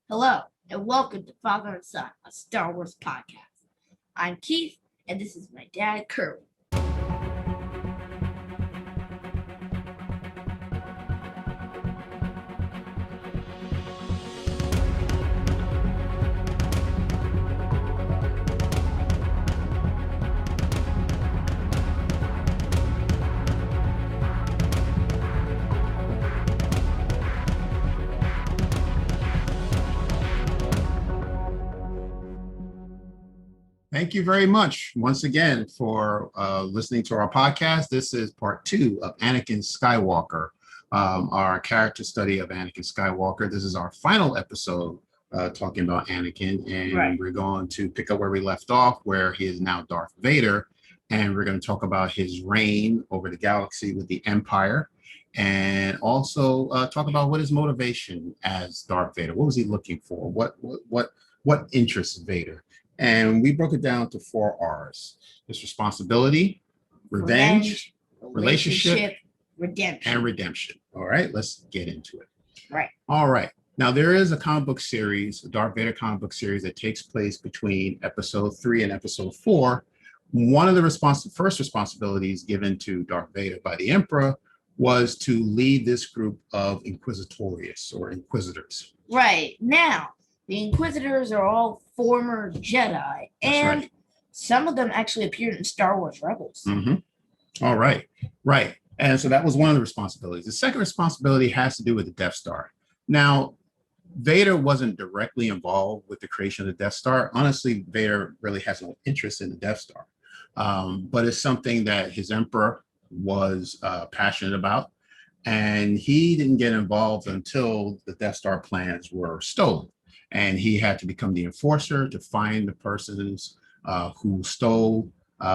Hello, and welcome to Father and Son, a Star Wars podcast. I'm Keith, and this is my dad, Curly. Thank you very much once again for listening to our podcast. This is part 2 of Anakin Skywalker, our character study of Anakin Skywalker. This is our final episode talking about Anakin, and We're going to pick up where we left off, where he is now Darth Vader, and we're going to talk about his reign over the galaxy with the Empire, and also talk about what his motivation as Darth Vader. What was he looking for? What interests Vader? And we broke it down to 4 R's. It's responsibility, revenge, relationship, redemption. And redemption. All right, let's get into it. Right. All right. Now, there is a comic book series, a Darth Vader comic book series that takes place between episode 3 and episode 4. One of the first responsibilities given to Darth Vader by the Emperor was to lead this group of Inquisitorius or Inquisitors. Right. Now, the Inquisitors are all former Jedi, and some of them actually appeared in Star Wars Rebels. Mm-hmm. All right. Right. And so that was one of the responsibilities. The second responsibility has to do with the Death Star. Now, Vader wasn't directly involved with the creation of the Death Star. Honestly, Vader really has no interest in the Death Star. But it's something that his emperor was passionate about. And he didn't get involved until the Death Star plans were stolen. And he had to become the enforcer to find the persons who stole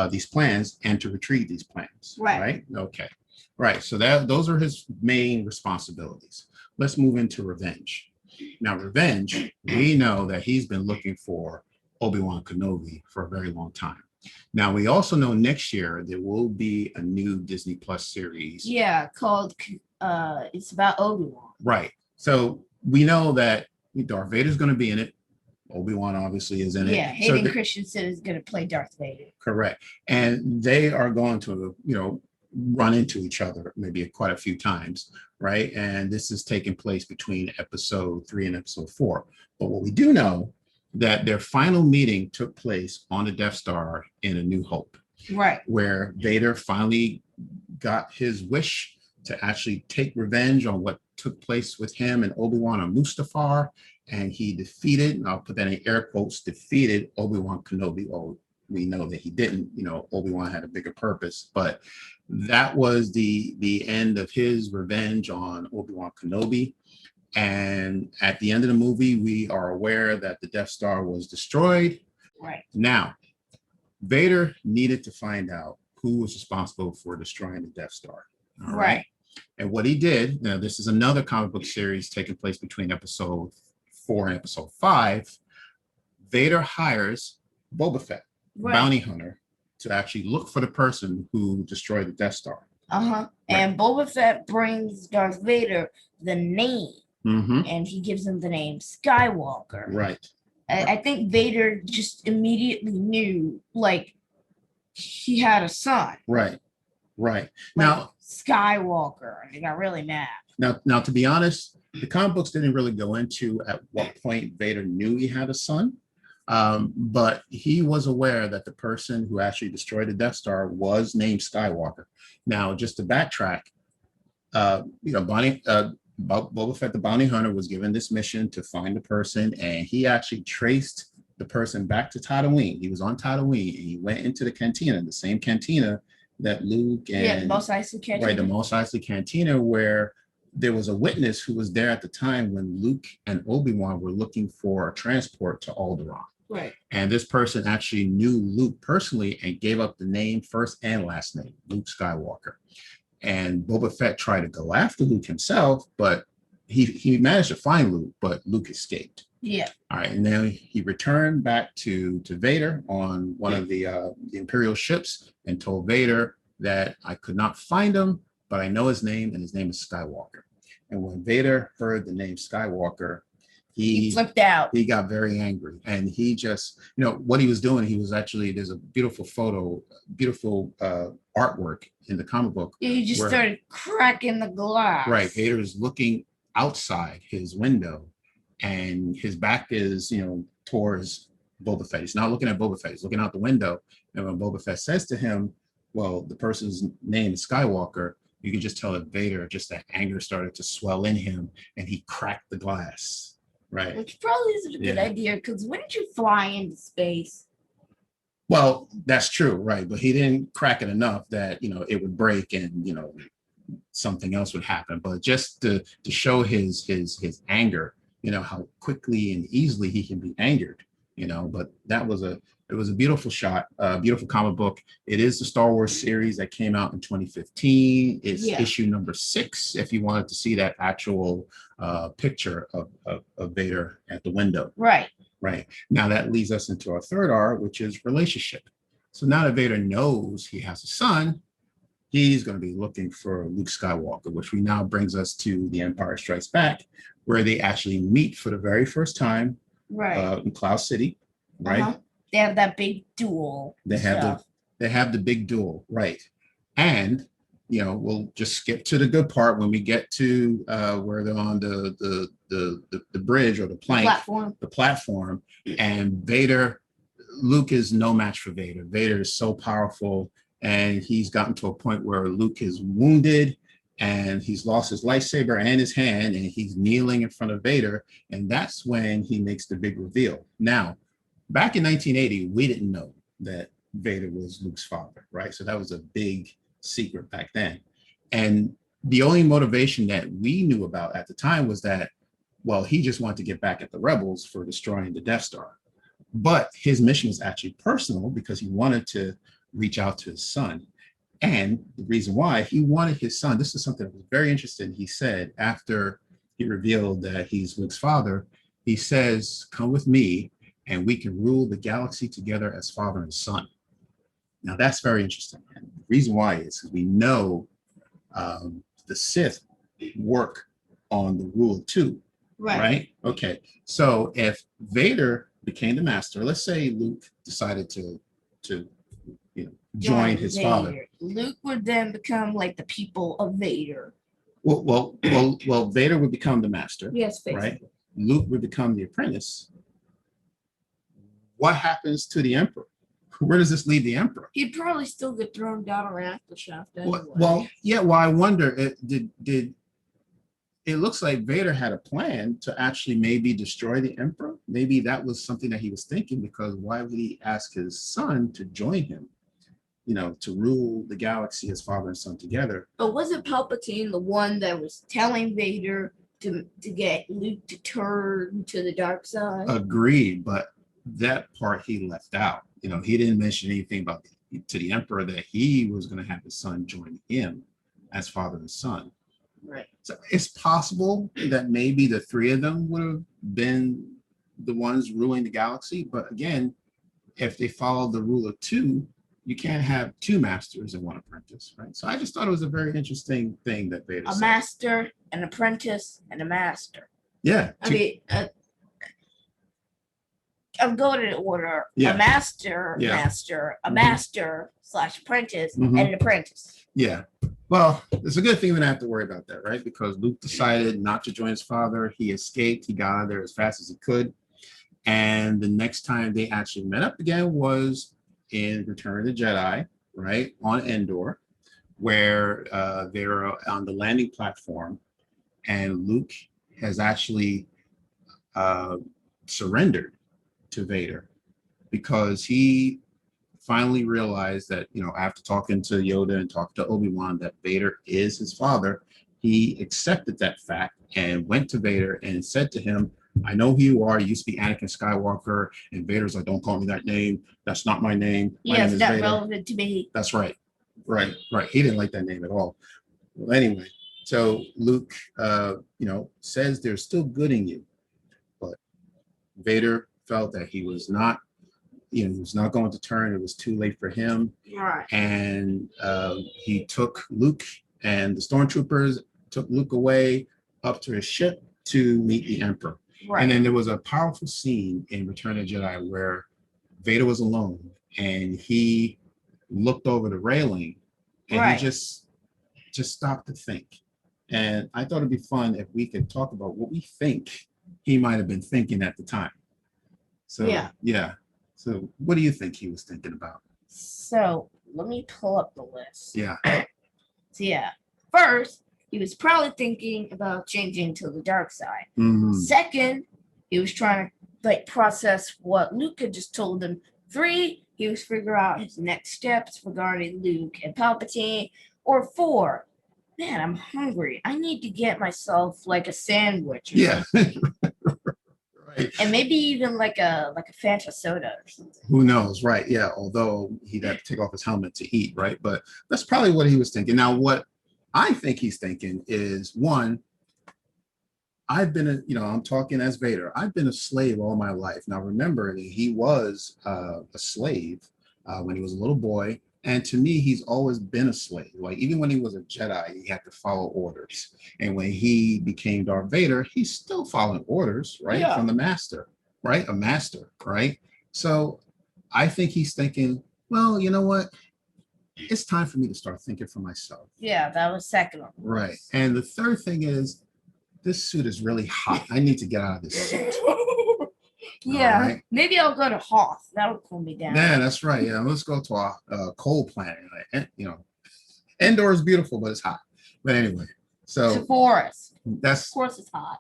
these plans and to retrieve these plans. Right? Okay. Right. So those are his main responsibilities. Let's move into revenge. Now, revenge, we know that he's been looking for Obi-Wan Kenobi for a very long time. Now, we also know next year there will be a new Disney Plus series. Yeah, called, it's about Obi-Wan. Right. So we know that Darth Vader is going to be in it. Obi-Wan obviously is in it. Yeah, Hayden Christensen is going to play Darth Vader. Correct. And they are going to, run into each other maybe quite a few times, right? And this is taking place between episode 3 and episode 4. But what we do know that their final meeting took place on the Death Star in A New Hope. Right. Where Vader finally got his wish to actually take revenge on what took place with him and Obi-Wan on Mustafar, and he defeated, and I'll put that in air quotes, defeated Obi-Wan Kenobi. Oh, we know that he didn't, Obi-Wan had a bigger purpose, but that was the end of his revenge on Obi-Wan Kenobi. And at the end of the movie, we are aware that the Death Star was destroyed. Right. Now, Vader needed to find out who was responsible for destroying the Death Star. All right. And what he did, now this is another comic book series taking place between episode 4 and episode 5. Vader hires Boba Fett, bounty hunter, to actually look for the person who destroyed the Death Star. And Boba Fett brings Darth Vader the name, and he gives him the name Skywalker. Right. I think Vader just immediately knew, he had a son. Right. Now, Skywalker. And he got really mad. Now, to be honest, the comic books didn't really go into at what point Vader knew he had a son. But he was aware that the person who actually destroyed the Death Star was named Skywalker. Now, just to backtrack, Boba Fett, the bounty hunter, was given this mission to find the person, and he actually traced the person back to Tatooine. He was on Tatooine, and he went into the cantina, the same cantina that Luke and the Mos Eisley Cantina. Right, the Mos Eisley Cantina, where there was a witness who was there at the time when Luke and Obi-Wan were looking for a transport to Alderaan. Right. And this person actually knew Luke personally and gave up the name, first and last name, Luke Skywalker. And Boba Fett tried to go after Luke himself, but he managed to find Luke, but Luke escaped. Yeah. All right. And then he returned back to Vader on one of the Imperial ships and told Vader that I could not find him, but I know his name, and his name is Skywalker. And when Vader heard the name Skywalker, He flipped out. He got very angry, and he just, what he was doing. He was actually, there's a beautiful photo, beautiful artwork in the comic book. He just started cracking the glass. Right, Vader is looking outside his window, and his back is, towards Boba Fett. He's not looking at Boba Fett. He's looking out the window, and when Boba Fett says to him, "Well, the person's name is Skywalker," you can just tell that Vader, just that anger started to swell in him, and he cracked the glass. Right. Which probably isn't a good idea, because wouldn't you fly into space? Well, that's true, right? But he didn't crack it enough that, it would break and, something else would happen. But just to show his anger, how quickly and easily he can be angered, but it was a beautiful shot, beautiful comic book. It is the Star Wars series that came out in 2015. It's issue number 6, if you wanted to see that actual picture of Vader at the window. Right. Right. Now that leads us into our third R, which is relationship. So now that Vader knows he has a son, he's going to be looking for Luke Skywalker, which now brings us to The Empire Strikes Back, where they actually meet for the very first time, in Cloud City, right? Uh-huh. They have that big duel. They have the big duel, right? And we'll just skip to the good part when we get to where they're on the bridge or the plank, the platform, and Luke is no match for Vader. Vader is so powerful, and he's gotten to a point where Luke is wounded, and he's lost his lightsaber and his hand, and he's kneeling in front of Vader, and that's when he makes the big reveal. Now, back in 1980, we didn't know that Vader was Luke's father, right? So that was a big secret back then. And the only motivation that we knew about at the time was that, well, he just wanted to get back at the rebels for destroying the Death Star. But his mission was actually personal, because he wanted to reach out to his son. And the reason why he wanted his son, this is something that was very interesting. He said, after he revealed that he's Luke's father, he says, "Come with me, and we can rule the galaxy together as father and son." Now, that's very interesting. And the reason why is because we know the Sith work on the rule of 2, right? Okay. So if Vader became the master, let's say Luke decided to join his father. Luke would then become like the people of Vader. Well, Vader would become the master. Yes, basically. Right? Luke would become the apprentice. What happens to the Emperor? Where does this leave the Emperor? He'd probably still get thrown down a raffle shaft anyway. Well, I wonder, it looks like Vader had a plan to actually maybe destroy the Emperor. Maybe that was something that he was thinking, because why would he ask his son to join him, to rule the galaxy as father and son together? But wasn't Palpatine the one that was telling Vader to get Luke to turn to the dark side? Agreed, but that part he left out. He didn't mention anything about to the Emperor that he was going to have his son join him as father and son. Right. So it's possible that maybe the 3 of them would have been the ones ruling the galaxy. But again, if they followed the rule of 2, you can't have 2 masters and 1 apprentice, right? So I just thought it was a very interesting thing that Vader said. A master, an apprentice, and a master. Yeah. I'm going in order. Yeah. A master, a master/apprentice, and an apprentice. Yeah. Well, it's a good thing we don't have to worry about that, right? Because Luke decided not to join his father. He escaped. He got out of there as fast as he could. And the next time they actually met up again was in Return of the Jedi, right? On Endor, where they were on the landing platform. And Luke has actually surrendered to Vader, because he finally realized that, after talking to Yoda and talking to Obi-Wan, that Vader is his father. He accepted that fact and went to Vader and said to him, "I know who you are. You used to be Anakin Skywalker." And Vader's like, "Don't call me that name. That's not my name. My name is not Vader." relevant to me. That's right. Right. He didn't like that name at all. Well, anyway, so Luke, says there's still good in you, but Vader felt that he was not going to turn. It was too late for him. Right. And he took Luke, and the stormtroopers took Luke away up to his ship to meet the Emperor. Right. And then there was a powerful scene in Return of the Jedi where Vader was alone and he looked over the railing and he Right. just stopped to think. And I thought it'd be fun if we could talk about what we think he might have been thinking at the time. So yeah. So what do you think he was thinking about? So let me pull up the list. Yeah. So yeah, first he was probably thinking about changing to the dark side. Mhm. Second, he was trying to like process what Luke had just told him. 3, he was figuring out his next steps regarding Luke and Palpatine. Or 4, man, I'm hungry. I need to get myself like a sandwich. Or Yeah. right. And maybe even like a Fanta soda or something. Who knows, right? Yeah. Although he'd have to take off his helmet to eat, right? But that's probably what he was thinking. Now, what I think he's thinking is, one, I've been, I'm talking as Vader. I've been a slave all my life. Now, remember, he was a slave when he was a little boy. And to me, he's always been a slave. Like, even when he was a Jedi, he had to follow orders. And when he became Darth Vader, he's still following orders, right? Yeah. From the master, right? A master, right? So I think he's thinking, well, you know what? It's time for me to start thinking for myself. Yeah, that was second. Right. And the third thing is, this suit is really hot. I need to get out of this suit. Yeah, right. Maybe I'll go to Hoth. That'll cool me down. Yeah, that's right. Yeah, let's go to a coal plant. Endor is beautiful, but it's hot. But anyway, so it's a forest. Of That's course, it's hot.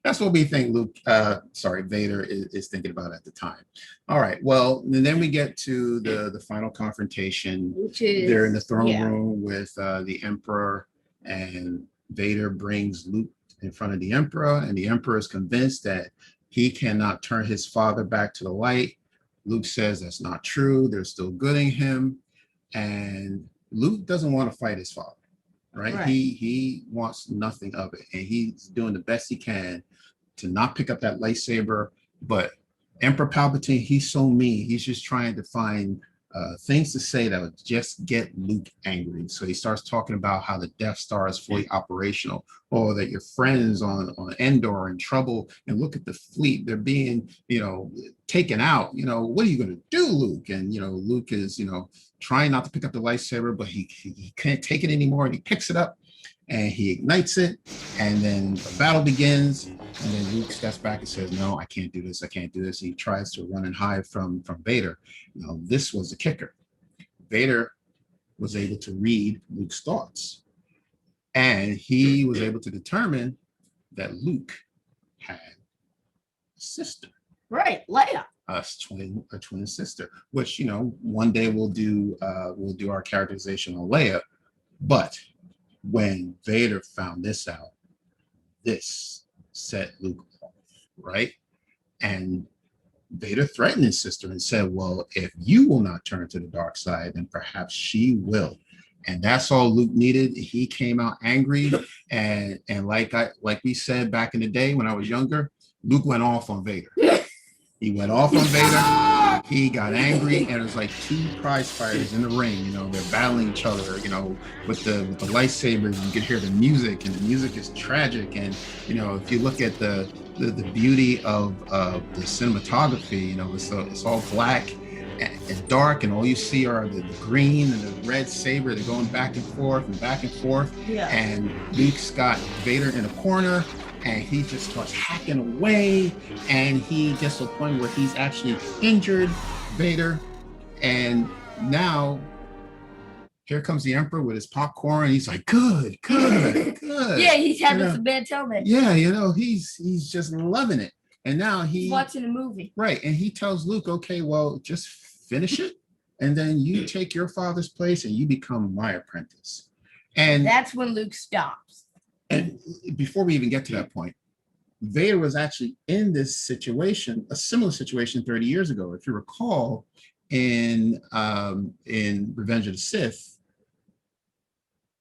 that's what we think Vader is thinking about at the time. All right. Well, and then we get to the final confrontation. Which is they're in the throne room with the Emperor, and Vader brings Luke in front of the Emperor, and the Emperor is convinced that he cannot turn his father back to the light. Luke says that's not true. There's still good in him. And Luke doesn't want to fight his father, right? He wants nothing of it. And he's doing the best he can to not pick up that lightsaber. But Emperor Palpatine, he's so mean. He's just trying to find things to say that would just get Luke angry. So he starts talking about how the Death Star is fully operational, or that your friends on Endor are in trouble, and look at the fleet, they're being, taken out. What are you going to do, Luke? And, Luke is, trying not to pick up the lightsaber, but he can't take it anymore, and he picks it up and he ignites it, and then the battle begins. And then Luke steps back and says, no, I can't do this. I can't do this. And he tries to run and hide from Vader. This was the kicker. Vader was able to read Luke's thoughts, and he was able to determine that Luke had a sister. Right, Leia. A twin sister, which, one day we'll do our characterization on Leia. But when Vader found this out, this set Luke off, right? And Vader threatened his sister and said, well, if you will not turn to the dark side, then perhaps she will. And that's all Luke needed. He came out angry. And like we said back in the day when I was younger, Luke went off on Vader. He went off on Vader. He got angry, and it was like two prize fighters in the ring. They're battling each other, with the lightsabers. You could hear the music, and the music is tragic. And, if you look at the beauty of the cinematography, it's all black and dark, and all you see are the green and the red saber. They're going back and forth and back and forth. Yeah. And Luke's got Vader in a corner, and he just starts hacking away, and he gets to a point where he's actually injured Vader. And now here comes the Emperor with his popcorn. He's like, good. Yeah, he's having some bad telling. Yeah, he's just loving it. And now he's watching a movie. Right. And he tells Luke, okay, well, just finish it, and then you take your father's place and you become my apprentice. And that's when Luke stops. And before we even get to that point, Vader was actually in this situation, a similar situation 30 years ago. If you recall, in Revenge of the Sith,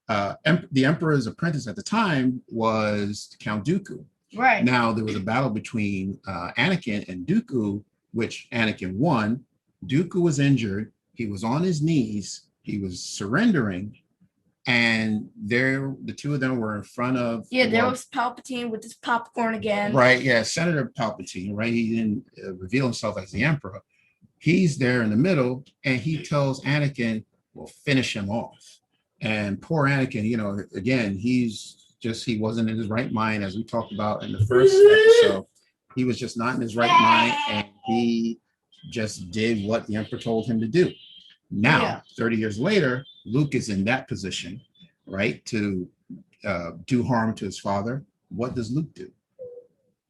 the Emperor's apprentice at the time was Count Dooku. Right. Now, there was a battle between Anakin and Dooku, which Anakin won. Dooku was injured. He was on his knees. He was surrendering. And the two of them were in front of. Yeah, there was Palpatine with his popcorn again. Right. Yeah, Senator Palpatine. Right. He didn't reveal himself as the Emperor. He's there in the middle, and he tells Anakin, "Well, finish him off." And poor Anakin, again, he wasn't in his right mind, as we talked about in the first episode. He was just not in his right mind, and he just did what the Emperor told him to do. Now, 30 years later, Luke is in that position, right, to do harm to his father. What does Luke do?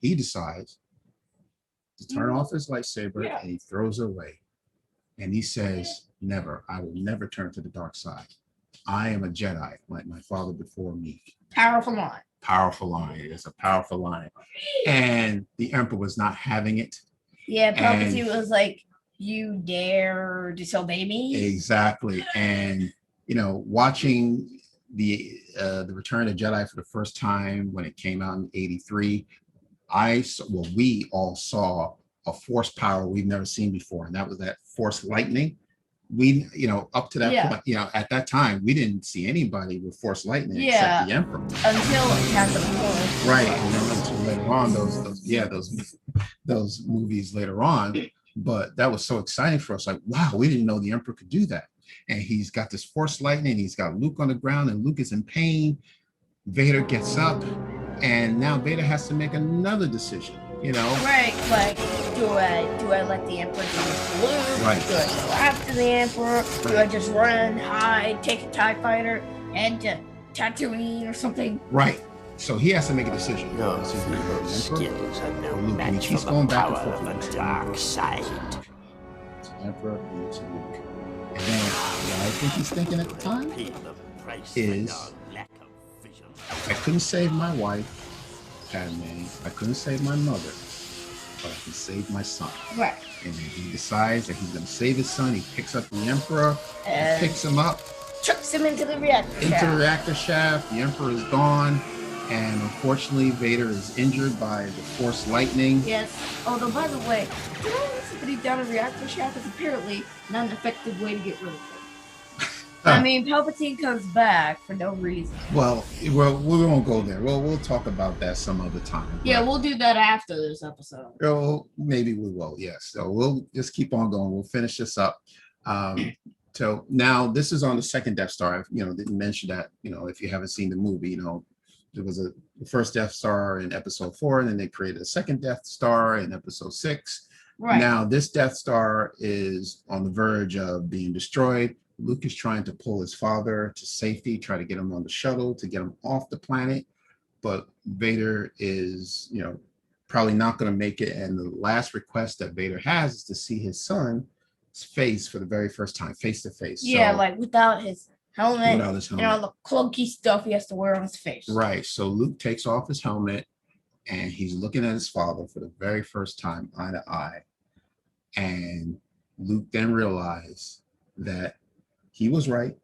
He decides to turn off his lightsaber, and he throws it away. And he says, "Never, I will never turn to the dark side. I am a Jedi, like my father before me." Powerful line. Powerful line. It's a powerful line. And the Emperor was not having it. Yeah, Palpatine was like, "You dare disobey me?" Exactly. And watching the Return of the Jedi for the first time when it came out in '83, we all saw a force power we've never seen before, and that was that force lightning. We, up to that point, at that time, we didn't see anybody with force lightning except the Emperor until Attack of the Clones. Right, and then until later on, those movies later on. But that was so exciting for us. Like, wow, we didn't know the Emperor could do that. And he's got this force lightning. He's got Luke on the ground, and Luke is in pain. Vader gets up, and now Vader has to make another decision. Right, like, do I let the Emperor do Luke? Right. Do I go after the Emperor? Right. Do I just run, hide, take a TIE fighter, and Tatooine or something? Right. So he has to make a decision. Your skills are no match for the power of the dark side. Emperor to Luke. And then what I think he's thinking at the time is, I couldn't save my wife, Padme. I couldn't save my mother, but I can save my son. Right. And then he decides that he's going to save his son. He picks up the Emperor, picks him up, chucks him into the reactor shaft. The Emperor is gone. And unfortunately, Vader is injured by the Force lightning. Yes. Although, by the way, somebody down a reactor shaft is apparently not an effective way to get rid of him. I mean, Palpatine comes back for no reason. Well, we won't go there. We'll talk about that some other time. Yeah, we'll do that after this episode. Oh, maybe we will. Yes. So we'll just keep on going. We'll finish this up. So now this is on the second Death Star. I, didn't mention that. If you haven't seen the movie, there was the first Death Star in Episode 4, and then they created a second Death Star in Episode 6. Right. Now this Death Star is on the verge of being destroyed. Luke is trying to pull his father to safety, try to get him on the shuttle to get him off the planet. But Vader is, probably not going to make it. And the last request that Vader has is to see his son's face for the very first time, face to face. Yeah, like without his helmet. Without his helmet. And all the clunky stuff he has to wear on his face. Right. So Luke takes off his helmet, and he's looking at his father for the very first time, eye to eye. And Luke then realized that he was right.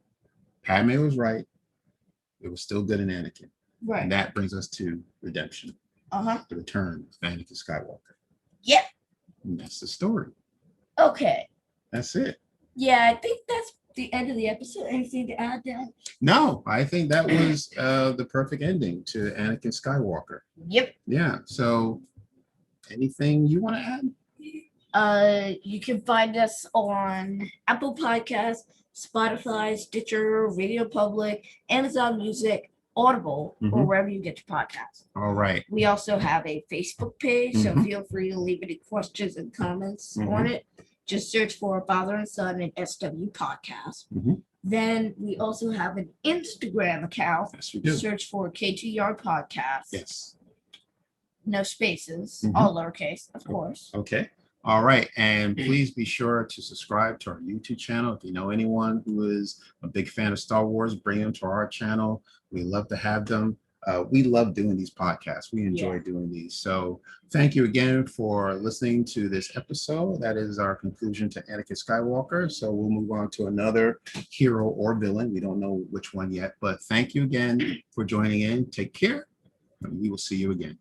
Padme was right. It was still good in Anakin. Right. And that brings us to redemption. The return of Anakin Skywalker. Yep. And that's the story. Okay. That's it. Yeah, I think that's the end of the episode. Anything to add, Dan? No, I think that was the perfect ending to Anakin Skywalker. Yep. Yeah. So anything you want to add? You can find us on Apple Podcasts, Spotify, Stitcher, Radio Public, Amazon Music, Audible, or wherever you get your podcasts. All right. We also have a Facebook page, so feel free to leave any questions and comments on it. Just search for Father and Son and SW Podcast. Then we also have an Instagram account. Yes, we do. Search for K2 Podcast. Yes. No spaces, all lowercase, of course. Okay. All right. And please be sure to subscribe to our YouTube channel. If you know anyone who is a big fan of Star Wars, bring them to our channel. We love to have them. We love doing these podcasts. We enjoy doing these. So thank you again for listening to this episode. That is our conclusion to Anakin Skywalker. So we'll move on to another hero or villain. We don't know which one yet, but thank you again for joining in. Take care, and we will see you again.